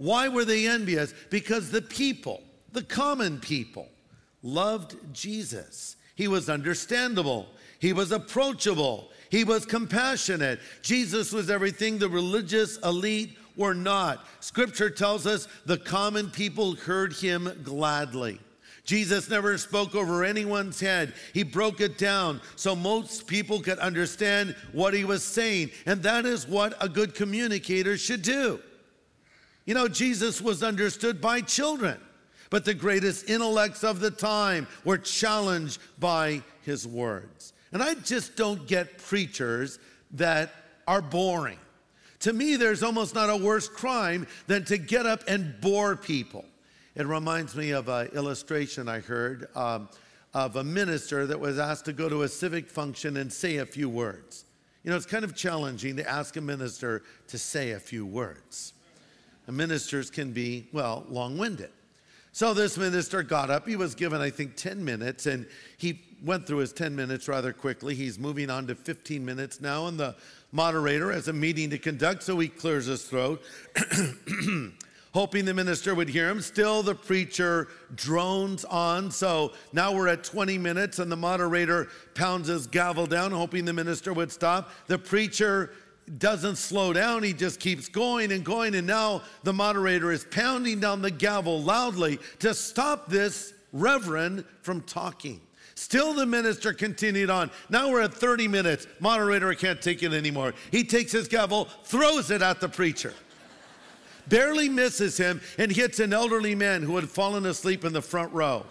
Why were they envious? Because the people, the common people, loved Jesus. He was understandable. He was approachable. He was compassionate. Jesus was everything the religious elite were not. Scripture tells us the common people heard him gladly. Jesus never spoke over anyone's head. He broke it down so most people could understand what he was saying. And that is what a good communicator should do. You know, Jesus was understood by children, but the greatest intellects of the time were challenged by his words. And I just don't get preachers that are boring. To me, there's almost not a worse crime than to get up and bore people. It reminds me of an illustration I heard of a minister that was asked to go to a civic function and say a few words. You know, it's kind of challenging to ask a minister to say a few words. Ministers can be, well, long-winded. So this minister got up. He was given, I think, 10 minutes, and he went through his 10 minutes rather quickly. He's moving on to 15 minutes now, and the moderator has a meeting to conduct, so he clears his throat, hoping the minister would hear him. Still, the preacher drones on, so now we're at 20 minutes, and the moderator pounds his gavel down, hoping the minister would stop. The preacher doesn't slow down. He just keeps going and going. And now the moderator is pounding down the gavel loudly to stop this reverend from talking. Still the minister continued on. Now we're at 30 minutes. Moderator can't take it anymore. He takes his gavel, throws it at the preacher. Barely misses him and hits an elderly man who had fallen asleep in the front row.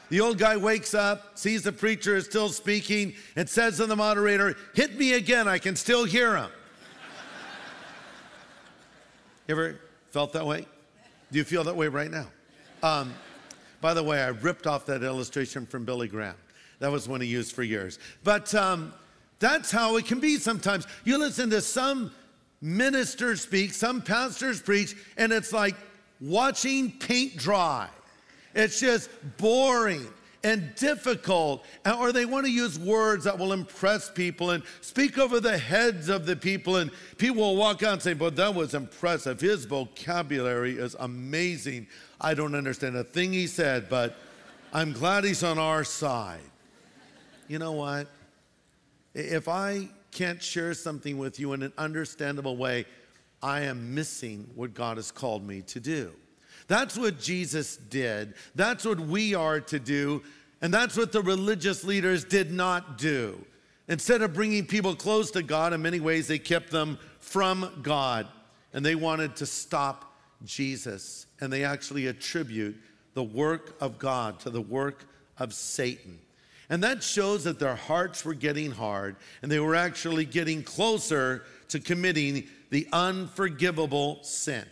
The old guy wakes up, sees the preacher is still speaking, and says to the moderator, "Hit me again, I can still hear him." You ever felt that way? Do you feel that way right now? By the way, I ripped off that illustration from Billy Graham. That was one he used for years. But that's how it can be sometimes. You listen to some ministers speak, some pastors preach, and it's like watching paint dry. It's just boring and difficult, or they want to use words that will impress people and speak over the heads of the people, and people will walk out and say, "But that was impressive. His vocabulary is amazing. I don't understand a thing he said, but I'm glad he's on our side." You know what? If I can't share something with you in an understandable way, I am missing what God has called me to do. That's what Jesus did. That's what we are to do. And that's what the religious leaders did not do. Instead of bringing people close to God, in many ways, they kept them from God. And they wanted to stop Jesus. And they actually attribute the work of God to the work of Satan. And that shows that their hearts were getting hard. And they were actually getting closer to committing the unforgivable sin.